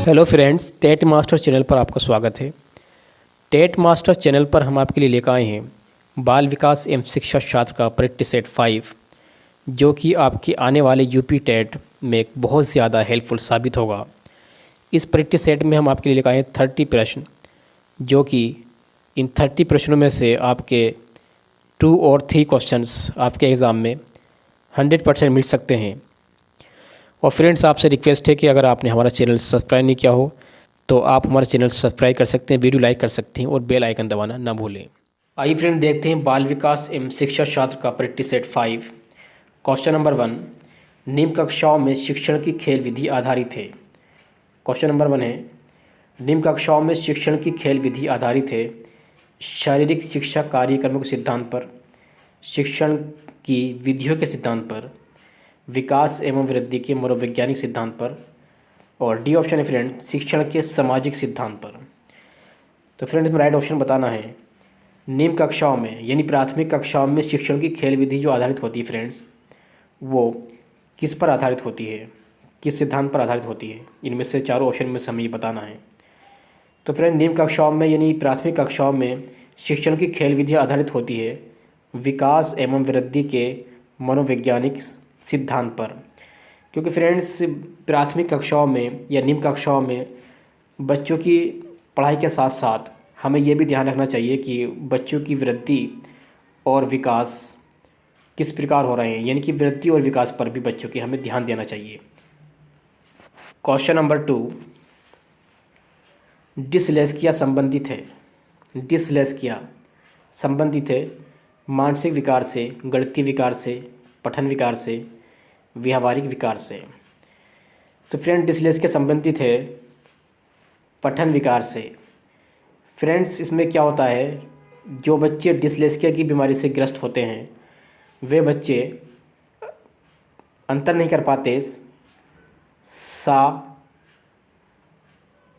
Hello friends, TET master channel पर आपका स्वागत है। टेट मास्टर चैनल पर हम आपके लिए लेकर आए हैं बाल विकास एवं शिक्षा शास्त्र का परीक्षा सेट 5, जो कि आपके आने वाले यूपी टेट में बहुत ज़्यादा हेल्पफुल साबित होगा। इस परीक्षा सेट में हम आपके लिए लेकर आए हैं 30 प्रश्न, जो कि इन 30 प्रश्नों में से आपके 2 और 3 क्वेश्चंस आपके एग्ज़ाम में 100% मिल सकते हैं। और फ्रेंड्स, आपसे रिक्वेस्ट है कि अगर आपने हमारा चैनल सब्सक्राइब नहीं किया हो तो आप हमारा चैनल सब्सक्राइब कर सकते हैं, वीडियो लाइक कर सकते हैं और बेल आइकन दबाना ना भूलें। आइए फ्रेंड, देखते हैं बाल विकास एवं शिक्षा शास्त्र का परीक्षा सेट 5। क्वेश्चन नंबर 1, निम्न कक्षाओं में शिक्षण की खेल विधि आधारित है। क्वेश्चन नंबर 1 है, निम्न कक्षाओं में शिक्षण की खेल विधि आधारित है शारीरिक शिक्षा कार्यक्रमों के सिद्धांत पर, शिक्षण की विधियों के सिद्धांत पर, विकास एवं वृद्धि के मनोवैज्ञानिक सिद्धांत पर, और डी ऑप्शन है फ्रेंड, शिक्षण के सामाजिक सिद्धांत पर। तो फ्रेंड, इसमें राइट ऑप्शन बताना है। निम्न कक्षाओं में यानी प्राथमिक कक्षाओं में शिक्षण की खेल विधि जो आधारित होती है फ्रेंड्स, वो किस पर आधारित होती है, किस सिद्धांत पर आधारित होती है? इनमें से चारों ऑप्शन में से हमें ये बताना है। तो फ्रेंड, निम्न कक्षाओं में यानी प्राथमिक कक्षाओं में शिक्षण की खेल विधि आधारित होती है विकास एवं वृद्धि के मनोवैज्ञानिक सिद्धांत पर। क्योंकि फ्रेंड्स, प्राथमिक कक्षाओं में या निम्न कक्षाओं में बच्चों की पढ़ाई के साथ साथ हमें ये भी ध्यान रखना चाहिए कि बच्चों की वृद्धि और विकास किस प्रकार हो रहे हैं, यानी कि वृद्धि और विकास पर भी बच्चों की हमें ध्यान देना चाहिए। क्वेश्चन नंबर 2, डिसलेक्सिया संबंधित है। डिसलेक्सिया संबंधित है मानसिक विकार से, गणितीय विकार से, पठन विकार से, व्यावहारिक विकार से। तो फ्रेंड, डिसलेक्सिया संबंधित है पठन विकार से। फ्रेंड्स, इसमें क्या होता है, जो बच्चे डिसलेक्सिया की बीमारी से ग्रस्त होते हैं वे बच्चे अंतर नहीं कर पाते सा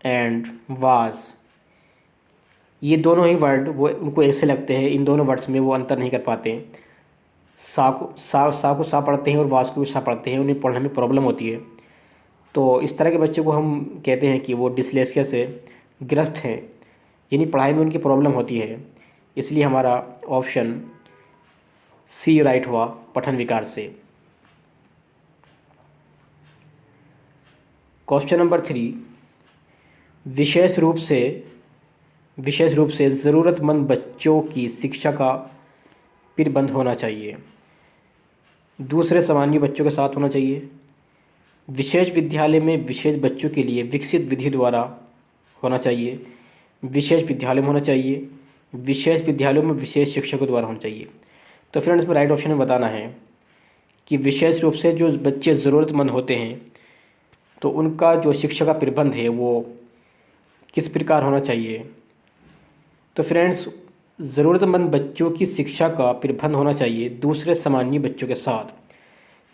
एंड वाज, ये दोनों ही वर्ड वो उनको ऐसे लगते हैं, इन दोनों वर्ड्स में वो अंतर नहीं कर पाते। सा को सा पढ़ते हैं और वास को भी सा पढ़ते हैं, उन्हें पढ़ने में प्रॉब्लम होती है। तो इस तरह के बच्चों को हम कहते हैं कि वो डिसलेक्सिया से ग्रस्त हैं, यानी पढ़ाई में उनकी प्रॉब्लम होती है। इसलिए हमारा ऑप्शन सी राइट हुआ, पठन विकार से। क्वेश्चन नंबर 3, विशेष रूप से ज़रूरतमंद बच्चों की शिक्षा का प्रबंध होना चाहिए। दूसरे सामान्य बच्चों के साथ होना चाहिए। विशेष विद्यालय में विशेष बच्चों के लिए विकसित विधि द्वारा होना चाहिए। विशेष विद्यालय में होना चाहिए। विशेष विद्यालयों में विशेष शिक्षकों द्वारा होना चाहिए। तो फ्रेंड्स, इसमें राइट ऑप्शन में बताना है कि विशेष रूप से जो बच्चे ज़रूरतमंद होते हैं तो उनका जो शिक्षा का प्रबंध है वो किस प्रकार होना चाहिए। तो फ्रेंड्स, ज़रूरतमंद बच्चों की शिक्षा का प्रबंध होना चाहिए दूसरे सामान्य बच्चों के साथ,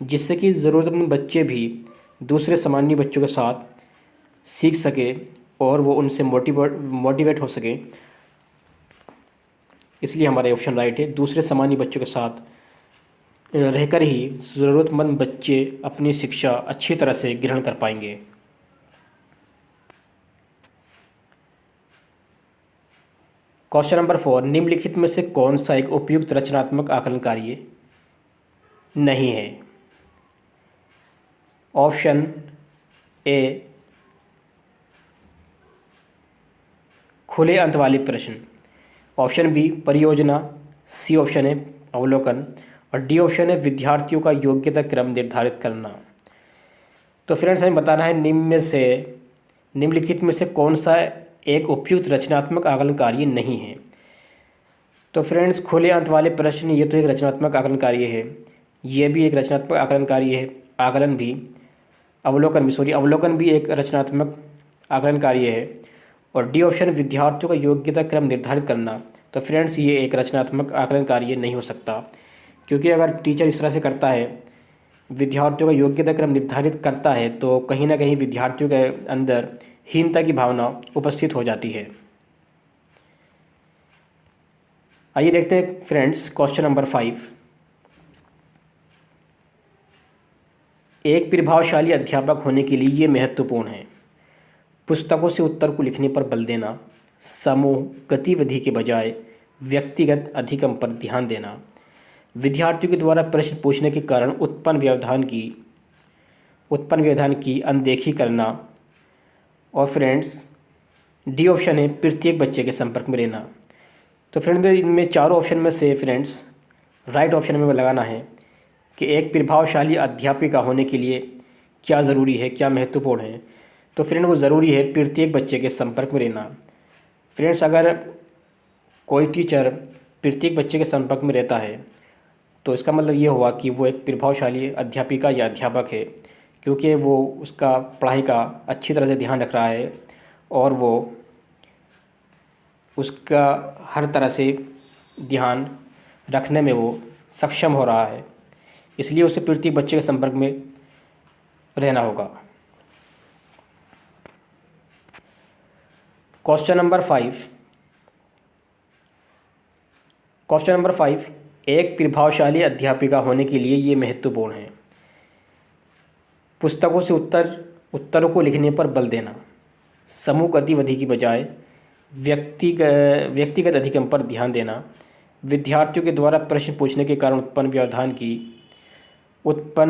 जिससे कि ज़रूरतमंद बच्चे भी दूसरे सामान्य बच्चों के साथ सीख सके और वो उनसे मोटिवेट हो सके। इसलिए हमारा ऑप्शन राइट है, दूसरे सामान्य बच्चों के साथ रहकर ही ज़रूरतमंद बच्चे अपनी शिक्षा अच्छी तरह से ग्रहण कर पाएंगे। क्वेश्चन नंबर 4, निम्नलिखित में से कौन सा एक उपयुक्त रचनात्मक आकलन कार्य नहीं है? ऑप्शन ए, खुले अंत वाले प्रश्न। ऑप्शन बी, परियोजना। सी ऑप्शन है अवलोकन, और डी ऑप्शन है विद्यार्थियों का योग्यता क्रम निर्धारित करना। तो फ्रेंड्स, हमें बताना है निम्नलिखित में से कौन सा एक उपयुक्त रचनात्मक आकलन कार्य नहीं है। तो फ्रेंड्स, खुले अंत वाले प्रश्न ये तो एक रचनात्मक आकलन कार्य है, ये भी एक रचनात्मक आकलन कार्य है। अवलोकन भी एक रचनात्मक आकलन कार्य है। और डी ऑप्शन विद्यार्थियों का योग्यता क्रम निर्धारित करना। तो फ्रेंड्स, ये एक रचनात्मक आकलन कार्य नहीं हो सकता, क्योंकि अगर टीचर इस तरह से करता है, विद्यार्थियों का योग्यता क्रम निर्धारित करता है, तो कहीं ना कहीं विद्यार्थियों के अंदर हीनता की भावना उपस्थित हो जाती है। आइए देखते हैं फ्रेंड्स, क्वेश्चन नंबर 5, एक प्रभावशाली अध्यापक होने के लिए ये महत्वपूर्ण है। पुस्तकों से उत्तर को लिखने पर बल देना, समूह गतिविधि के बजाय व्यक्तिगत अधिगम पर ध्यान देना, विद्यार्थियों के द्वारा प्रश्न पूछने के कारण उत्पन्न व्यवधान की अनदेखी करना, और फ्रेंड्स डी ऑप्शन है प्रत्येक बच्चे के संपर्क में रहना। तो फ्रेंड इनमें चारों ऑप्शन में से फ्रेंड्स राइट ऑप्शन में लगाना है कि एक प्रभावशाली अध्यापिका होने के लिए क्या ज़रूरी है, क्या महत्वपूर्ण है। तो फ्रेंड वो ज़रूरी है प्रत्येक बच्चे के संपर्क में रहना। फ्रेंड्स अगर कोई टीचर प्रत्येक बच्चे के संपर्क में रहता है तो इसका मतलब ये हुआ कि वो एक प्रभावशाली अध्यापिका या अध्यापक है, क्योंकि वो उसका पढ़ाई का अच्छी तरह से ध्यान रख रहा है और वो उसका हर तरह से ध्यान रखने में वो सक्षम हो रहा है, इसलिए उसे प्रत्येक बच्चे के संपर्क में रहना होगा। क्वेश्चन नंबर 5 एक प्रभावशाली अध्यापिका होने के लिए ये महत्वपूर्ण है। पुस्तकों से उत्तरों को लिखने पर बल देना, समूह गतिविधि की बजाय व्यक्तिगत अधिगम पर ध्यान देना, विद्यार्थियों के द्वारा प्रश्न पूछने के कारण उत्पन्न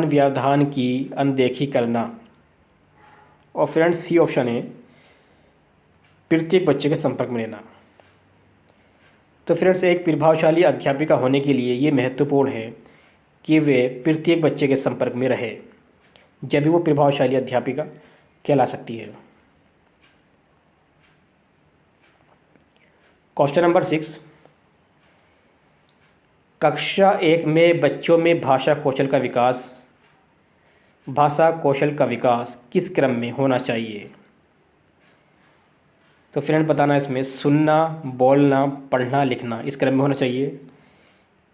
व्यवधान की अनदेखी करना, और फ्रेंड्स सी ऑप्शन है प्रत्येक बच्चे के संपर्क में रहना। तो फ्रेंड्स एक प्रभावशाली अध्यापिका होने के लिए ये महत्वपूर्ण है कि वे प्रत्येक बच्चे के संपर्क में रहे, जब भी वो प्रभावशाली अध्यापिका कहला सकती है। क्वेश्चन नंबर 6 कक्षा 1 में बच्चों में भाषा कौशल का विकास किस क्रम में होना चाहिए। तो फ्रेंड बताना इसमें सुनना, बोलना, पढ़ना, लिखना इस क्रम में होना चाहिए,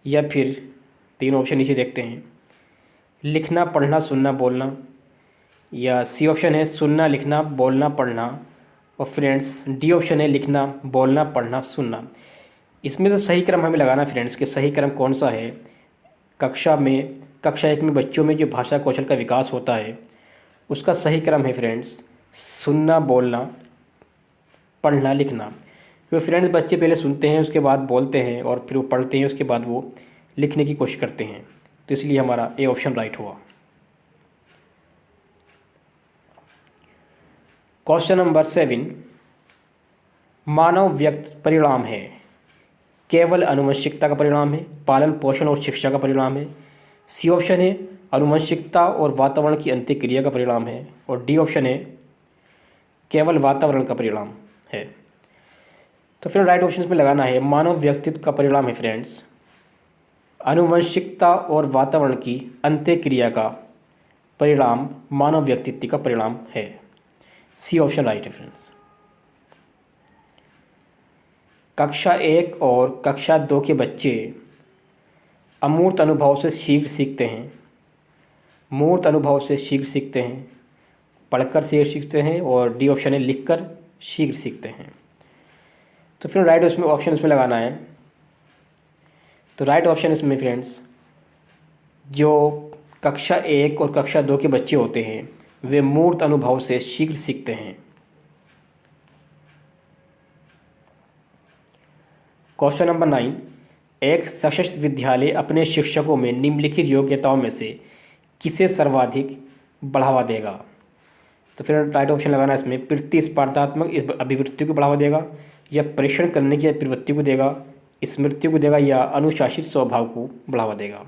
या फिर 3 ऑप्शन नीचे देखते हैं, लिखना, पढ़ना, सुनना, बोलना, या सी ऑप्शन है सुनना, लिखना, बोलना, पढ़ना, और फ्रेंड्स डी ऑप्शन है लिखना, बोलना, पढ़ना, सुनना। इसमें से सही क्रम हमें लगाना फ्रेंड्स कि सही क्रम कौन सा है। कक्षा 1 में बच्चों में जो भाषा कौशल का विकास होता है उसका सही क्रम है फ्रेंड्स सुनना, बोलना, पढ़ना, लिखना। तो फ्रेंड्स बच्चे पहले सुनते हैं, उसके बाद बोलते हैं, और फिर वो पढ़ते हैं, उसके बाद वो लिखने की कोशिश करते हैं। तो इसलिए हमारा ए ऑप्शन राइट हुआ। क्वेश्चन नंबर 7 मानव व्यक्ति परिणाम है, केवल आनुवंशिकता का परिणाम है, पालन पोषण और शिक्षा का परिणाम है। सी ऑप्शन है आनुवंशिकता और वातावरण की अंत्यक्रिया का परिणाम है, और डी ऑप्शन है केवल वातावरण का परिणाम है। तो फिर राइट ऑप्शन में लगाना है मानव व्यक्तित्व का परिणाम है फ्रेंड्स आनुवंशिकता और वातावरण की अंत्यक्रिया का परिणाम मानव व्यक्तित्व का परिणाम है। सी ऑप्शन राइट है फ्रेंड्स। कक्षा 1 और कक्षा 2 के बच्चे अमूर्त अनुभव से शीघ्र सीखते हैं, मूर्त अनुभव से शीघ्र सीखते हैं, पढ़कर शीघ्र सीखते हैं, और डी ऑप्शन है लिखकर शीघ्र सीखते हैं। तो फिर राइट ऑप्शन इसमें लगाना है। तो राइट ऑप्शन इसमें फ्रेंड्स जो कक्षा 1 और कक्षा 2 के बच्चे होते हैं वे मूर्त अनुभव से शीघ्र सीखते हैं। क्वेश्चन नंबर 9 एक सशक्त विद्यालय अपने शिक्षकों में निम्नलिखित योग्यताओं में से किसे सर्वाधिक बढ़ावा देगा। तो फिर राइट ऑप्शन लगाना इसमें प्रतिस्पर्धात्मक अभिवृत्ति को बढ़ावा देगा, या परीक्षण करने की प्रवृत्ति को देगा, स्मृति को देगा, या अनुशासित स्वभाव को बढ़ावा देगा।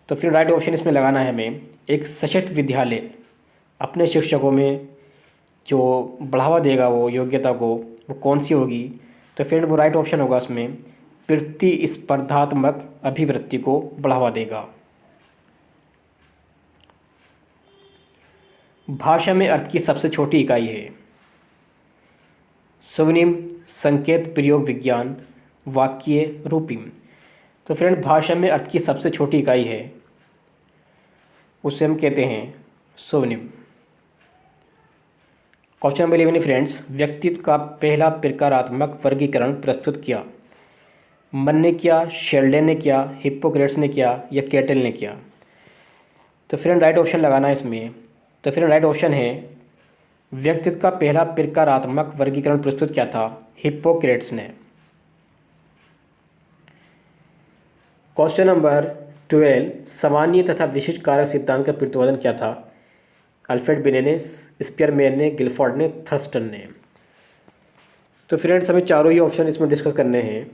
तो फिर राइट ऑप्शन इसमें लगाना है हमें एक सशक्त विद्यालय अपने शिक्षकों में जो बढ़ावा देगा वो योग्यता को वो कौन सी होगी। तो फिर वो राइट ऑप्शन होगा उसमें प्रतिस्पर्धात्मक अभिवृत्ति को बढ़ावा देगा। भाषा में अर्थ की सबसे छोटी इकाई है स्वनिम, संकेत प्रयोग विज्ञान, वाक्य रूपिम। तो फ्रेंड भाषा में अर्थ की सबसे छोटी इकाई है उसे हम कहते हैं स्वनिम। क्वेश्चन नंबर 11 फ्रेंड्स व्यक्तित्व का पहला प्रकारात्मक वर्गीकरण प्रस्तुत किया। मन ने किया, शेरडे ने किया, हिप्पोक्रेट्स ने किया, या कैटल ने किया। तो फ्रेंड राइट ऑप्शन लगाना है इसमें। तो फिर राइट ऑप्शन है व्यक्तित्व का पहला प्रकारात्मक वर्गीकरण प्रस्तुत किया था? हिप्पोक्रेट्स ने। क्वेश्चन नंबर 12, सामान्य तथा विशिष्ट कारक सिद्धांत का प्रतिपादन किया था? अल्फ्रेड बिने ने, स्पीयरमैन ने, गिलफोर्ड ने, थर्स्टन ने। तो फ्रेंड्स हमें चारों ही ऑप्शन इसमें डिस्कस करने हैं।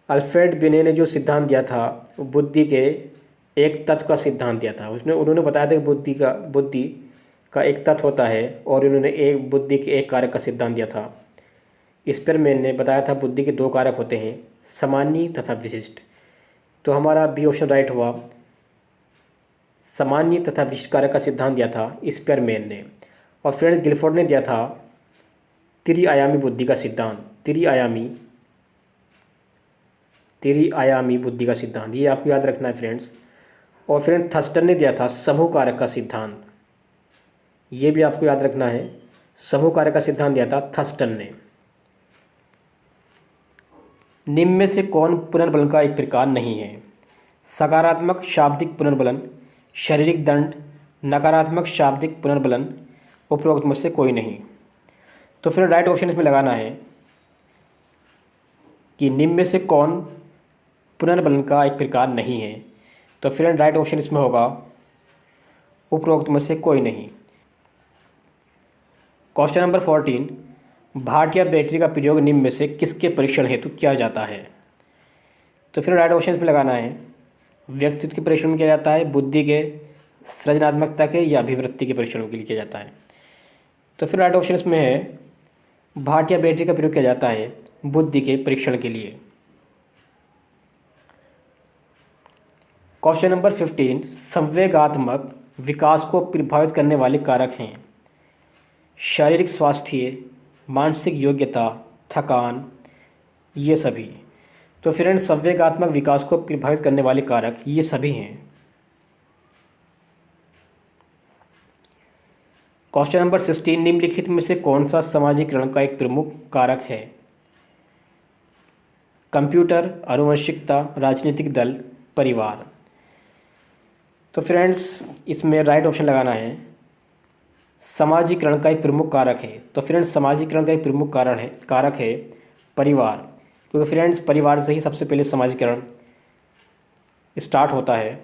अल्फ्रेड बिने ने जो सिद्धांत दिया था बुद्धि के एक तत्व का सिद्धांत दिया था। उन्होंने बताया था कि बुद्धि का एक तत्व होता है और उन्होंने एक बुद्धि के एक कारक का सिद्धांत दिया था। स्पीयरमैन ने बताया था बुद्धि के दो कारक होते हैं, सामान्य तथा विशिष्ट। तो हमारा बी ऑप्शन राइट हुआ। सामान्य तथा विशिष्ट कारक का सिद्धांत दिया था स्पीयरमैन ने। और फ्रेंड्स गिलफोर्ड ने दिया था त्रिआयामी बुद्धि का सिद्धांत, त्रिआयामी बुद्धि का सिद्धांत, ये आपको याद रखना है फ्रेंड्स। और फ्रेंड थर्स्टन ने दिया था समूह कारक का सिद्धांत, ये भी आपको याद रखना है। समूह कारक का सिद्धांत दिया था थर्स्टन ने। निम्न में से कौन पुनर्बलन का एक प्रकार नहीं है? सकारात्मक शाब्दिक पुनर्बलन, शारीरिक दंड, नकारात्मक शाब्दिक पुनर्बलन, उपरोक्त में से कोई नहीं। तो फिर राइट ऑप्शन इसमें लगाना है कि निम्न में से कौन पुनर्बलन का एक प्रकार नहीं है। तो फिर राइट ऑप्शन इसमें होगा उपरोक्त में से कोई नहीं। क्वेश्चन नंबर 14, भाट या बैटरी का प्रयोग निम्न में से किसके परीक्षण हेतु किया जाता है? तो फिर राइट ऑप्शन इसमें लगाना है। व्यक्तित्व के परीक्षण में किया जाता है, बुद्धि के, सृजनात्मकता के या अभिवृत्ति के परीक्षणों के लिए किया जाता है। तो फिर राइट ऑप्शन इसमें है भाट या बैटरी का प्रयोग किया जाता है बुद्धि के परीक्षण के लिए। क्वेश्चन नंबर 15, संवेगात्मक विकास को प्रभावित करने वाले कारक हैं? शारीरिक स्वास्थ्य, मानसिक योग्यता, थकान, ये सभी। तो फ्रेंड्स संवेगात्मक विकास को प्रभावित करने वाले कारक ये सभी हैं। क्वेश्चन नंबर 16, निम्नलिखित में से कौन सा समाजीकरण का एक प्रमुख कारक है? कंप्यूटर, आनुवंशिकता, राजनीतिक दल, परिवार। तो फ्रेंड्स इसमें राइट ऑप्शन लगाना है। समाजीकरण का एक प्रमुख कारक है। तो फ्रेंड्स समाजीकरण का एक प्रमुख कारक है परिवार, क्योंकि फ्रेंड्स परिवार से ही सबसे पहले समाजीकरण स्टार्ट होता है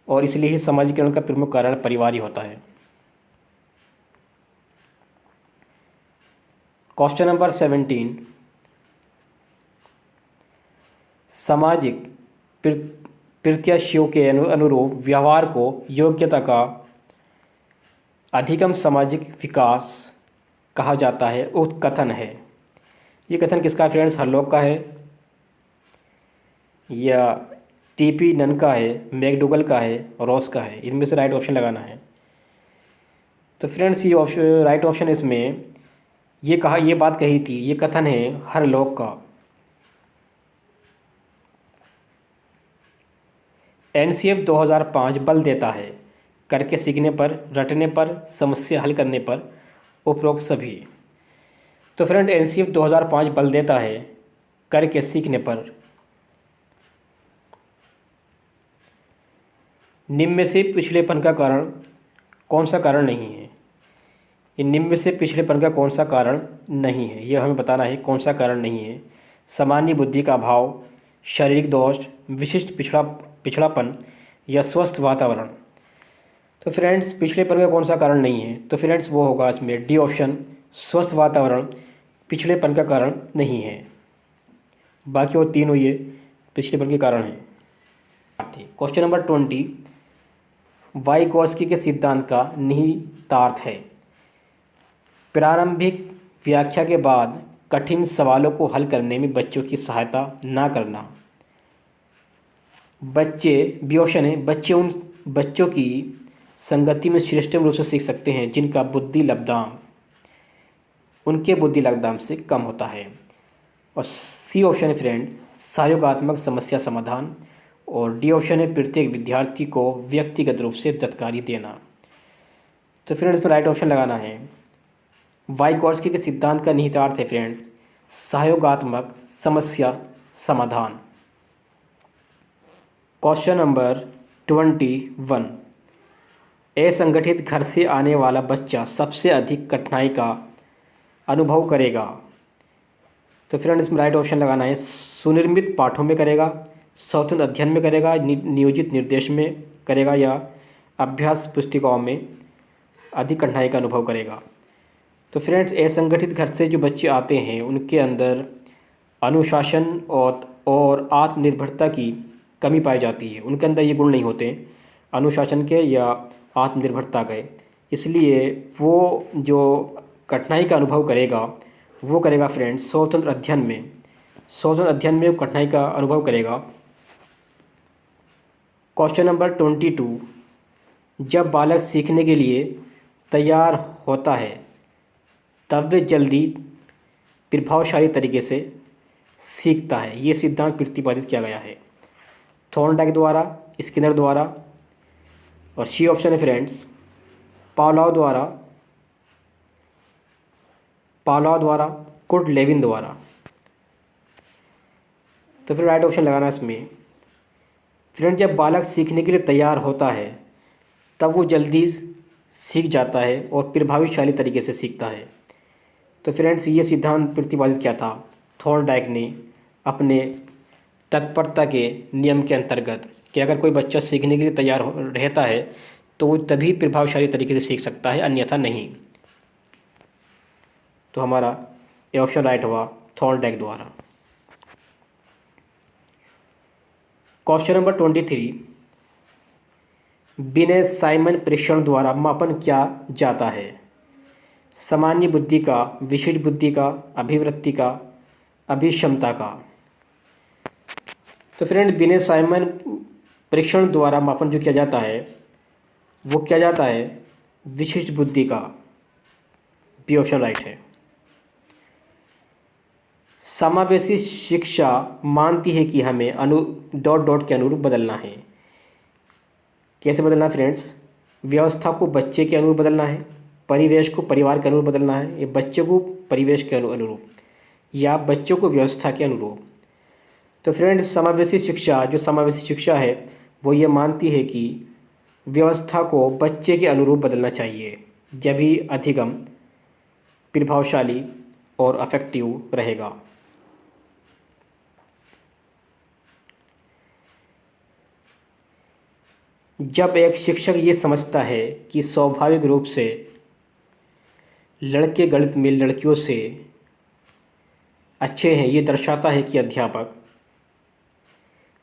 और इसलिए ही समाजीकरण का प्रमुख कारण परिवार ही होता है। क्वेश्चन नंबर 17, सामाजिक प्रत्याशियों के अनुरूप व्यवहार को योग्यता का अधिगम सामाजिक विकास कहा जाता है, उक्त कथन है। ये कथन किसका फ्रेंड्स? हरलॉक का है या टीपी नन का है, मैकडूगल का है, रॉस का है? इनमें से राइट ऑप्शन लगाना है। तो फ्रेंड्स ये ऑप्शन राइट ऑप्शन इसमें ये बात कही थी, ये कथन है हरलॉक का। एनसीएफ 2005 बल देता है करके सीखने पर, रटने पर, समस्या हल करने पर, उपरोक्त सभी। तो फ्रेंड एनसीएफ 2005 बल देता है करके सीखने पर। निम्न में से पिछड़ेपन का कारण कौन सा कारण नहीं है? निम्न में से पिछड़ेपन का कौन सा कारण नहीं है, यह हमें बताना है कौन सा कारण नहीं है। सामान्य बुद्धि का अभाव, शारीरिक दोष, विशिष्ट पिछड़ापन या स्वस्थ वातावरण। तो फ्रेंड्स पिछड़ेपन का कौन सा कारण नहीं है? तो फ्रेंड्स वो होगा इसमें डी ऑप्शन, स्वस्थ वातावरण पिछड़ेपन का कारण नहीं है। बाकी वो तीनों ये पिछड़ेपन के कारण हैं। क्वेश्चन नंबर 20, वाइगोत्स्की के सिद्धांत का निहितार्थ है? प्रारंभिक व्याख्या के बाद कठिन सवालों को हल करने में बच्चों की सहायता ना करना। बी ऑप्शन है बच्चे उन बच्चों की संगति में श्रेष्ठ रूप से सीख सकते हैं जिनका उनके बुद्धि लब्धाम से कम होता है। और सी ऑप्शन है फ्रेंड सहयोगात्मक समस्या समाधान। और डी ऑप्शन है प्रत्येक विद्यार्थी को व्यक्तिगत रूप से दत्तकारी देना। तो फ्रेंड इसमें राइट ऑप्शन लगाना है। वाइगोत्स्की के सिद्धांत का निहितार्थ है फ्रेंड सहयोगात्मक समस्या समाधान। क्वेश्चन नंबर 21, असंगठित घर से आने वाला बच्चा सबसे अधिक कठिनाई का अनुभव करेगा। तो फ्रेंड्स इसमें राइट ऑप्शन लगाना है, सुनिर्मित पाठों में करेगा, स्वतंत्र अध्ययन में करेगा, नियोजित निर्देश में करेगा, या अभ्यास पुस्तिकाओं में अधिक कठिनाई का अनुभव करेगा। तो फ्रेंड्स असंगठित घर से जो बच्चे आते हैं उनके अंदर अनुशासन और आत्मनिर्भरता की कमी पाई जाती है। उनके अंदर ये गुण नहीं होते अनुशासन के या आत्मनिर्भरता के, इसलिए वो जो कठिनाई का अनुभव करेगा वो करेगा फ्रेंड्स स्वतंत्र अध्ययन में। स्वतंत्र अध्ययन में कठिनाई का अनुभव करेगा। क्वेश्चन नंबर 22, जब बालक सीखने के लिए तैयार होता है तब वे जल्दी प्रभावशाली तरीके से सीखता है। ये सिद्धांत प्रतिपादित किया गया है थॉर्नडाइक द्वारा, स्किनर द्वारा, और सी ऑप्शन है फ्रेंड्स पावलोव द्वारा, कुर्ट लेविन द्वारा। तो फिर राइट ऑप्शन लगाना इसमें। फ्रेंड जब बालक सीखने के लिए तैयार होता है तब वो जल्दी सीख जाता है और प्रभावशाली तरीके से सीखता है। तो फ्रेंड्स ये सिद्धांत प्रतिपादित किया था थॉर्नडाइक ने अपने तत्परता के नियम के अंतर्गत कि अगर कोई बच्चा सीखने के लिए तैयार रहता है तो वो तभी प्रभावशाली तरीके से सीख सकता है, अन्यथा नहीं। तो हमारा ये ऑप्शन राइट हुआ थॉर्नडाइक द्वारा। क्वेश्चन नंबर 23, बिने साइमन परीक्षण द्वारा मापन किया जाता है सामान्य बुद्धि का, विशिष्ट बुद्धि का, अभिवृत्ति का, अभिक्षमता का। तो फ्रेंड बिने साइमन परीक्षण द्वारा मापन जो किया जाता है वो किया जाता है विशिष्ट बुद्धि का। बी ऑप्शन राइट है। समावेशी शिक्षा मानती है कि हमें के अनुरूप बदलना है। कैसे बदलना है फ्रेंड्स? व्यवस्था को बच्चे के अनुरूप बदलना है, परिवेश को परिवार के अनुरूप बदलना है, या बच्चे को परिवेश के अनुरूप, या बच्चों को व्यवस्था के अनुरूप। तो फ्रेंड्स समावेशी शिक्षा है वो ये मानती है कि व्यवस्था को बच्चे के अनुरूप बदलना चाहिए, जब ही अधिगम प्रभावशाली और अफेक्टिव रहेगा। जब एक शिक्षक ये समझता है कि स्वाभाविक रूप से लड़के गणित में लड़कियों से अच्छे हैं, ये दर्शाता है कि अध्यापक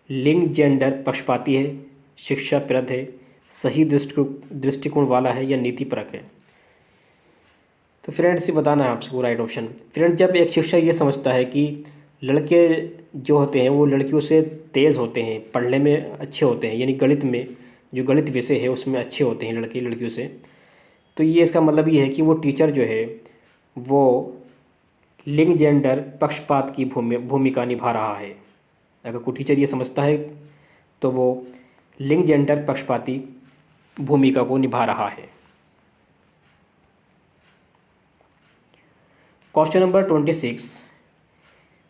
लिंग जेंडर पक्षपाती है, शिक्षाप्रद है, सही दृष्टिकोण वाला है, या नीतिपरक है। तो फ्रेंड्स ये बताना है आपको राइट ऑप्शन। फ्रेंड जब एक शिक्षक ये समझता है कि लड़के जो होते हैं वो लड़कियों से तेज़ होते हैं, पढ़ने में अच्छे होते हैं, यानी गणित में जो गणित विषय है उसमें अच्छे होते हैं लड़के लड़कियों से, तो ये इसका मतलब ये है कि वो टीचर जो है वो लिंग जेंडर पक्षपात की भूमिका निभा रहा है। अगर कोई टीचर ये समझता है तो वो लिंग जेंडर पक्षपाती भूमिका को निभा रहा है। क्वेश्चन नंबर 26,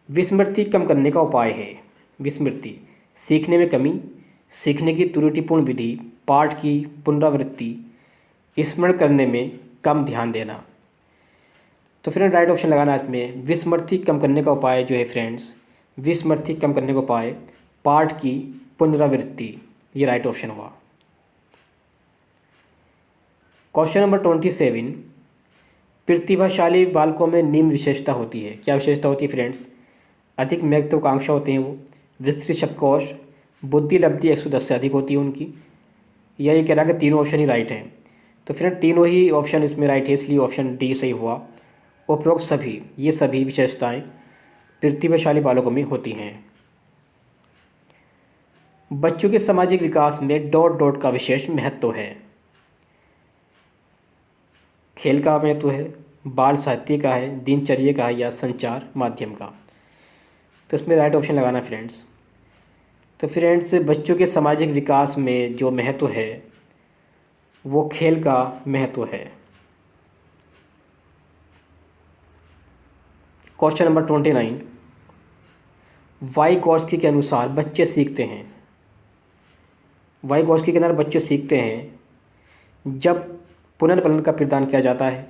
विस्मृति कम करने का उपाय है। विस्मृति सीखने में कमी, सीखने की त्रुटिपूर्ण विधि, पाठ की पुनरावृत्ति, स्मरण करने में कम ध्यान देना। तो फ्रेंड राइट ऑप्शन लगाना है इसमें। विस्मृति कम करने का उपाय जो है फ्रेंड्स, विस्मृति कम करने का उपाय पाठ की पुनरावृत्ति, ये राइट ऑप्शन हुआ। क्वेश्चन नंबर 27, प्रतिभाशाली बालकों में निम्न विशेषता होती है। क्या विशेषता होती है फ्रेंड्स? अधिक महत्वाकांक्षा होते हैं वो, विस्तृत शब्दकोश, बुद्धि लब्धि 110 से अधिक होती है उनकी, या ये कह रहा है कि तीनों ऑप्शन ही राइट हैं। तो फ्रेंड तीनों ही ऑप्शन इसमें राइट है, इसलिए ऑप्शन डी सही हुआ। उपरोक्त सभी ये सभी विशेषताएं प्रतिभाशाली बालकों में होती हैं। बच्चों के सामाजिक विकास में डॉट का विशेष महत्व है। खेल का महत्व है, बाल साहित्य का है, दिनचर्या का है, या संचार माध्यम का। तो इसमें राइट ऑप्शन लगाना फ्रेंड्स। तो फ्रेंड्स बच्चों के सामाजिक विकास में जो महत्व है वो खेल का महत्व है। क्वेश्चन नंबर 29, वाइगोत्स्की के अनुसार बच्चे सीखते हैं। वाइगोत्स्की के अनुसार बच्चे सीखते हैं जब पुनर्बलन का प्रदान किया जाता है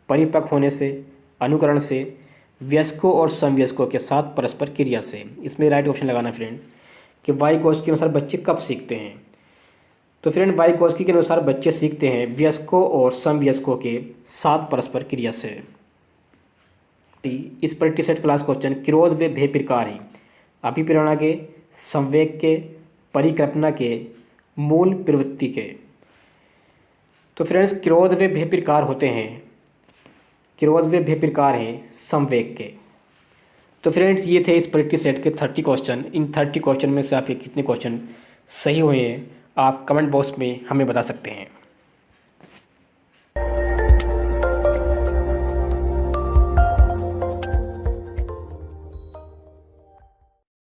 परिपक्व होने से, अनुकरण से, वयस्कों और समवयस्कों के साथ परस्पर क्रिया से। इसमें राइट ऑप्शन लगाना फ्रेंड कि वाइगोत्स्की के अनुसार बच्चे कब सीखते हैं। तो फ्रेंड वाइगोत्स्की के अनुसार बच्चे सीखते हैं वयस्कों और समवयस्कों के साथ परस्पर क्रिया से। इस प्रैक्टिस सेट क्लास क्वेश्चन क्रोध व भय प्रकार हैं अभिप्रेरणा के, संवेग के, परिकल्पना के, मूल प्रवृत्ति के। तो फ्रेंड्स क्रोध व भय प्रकार होते हैं, क्रोध व भय प्रकार हैं संवेग के। तो फ्रेंड्स ये थे इस प्रैक्टिस सेट के 30 क्वेश्चन। इन 30 क्वेश्चन में से आपके कितने क्वेश्चन सही हुए हैं आप कमेंट बॉक्स में हमें बता सकते हैं।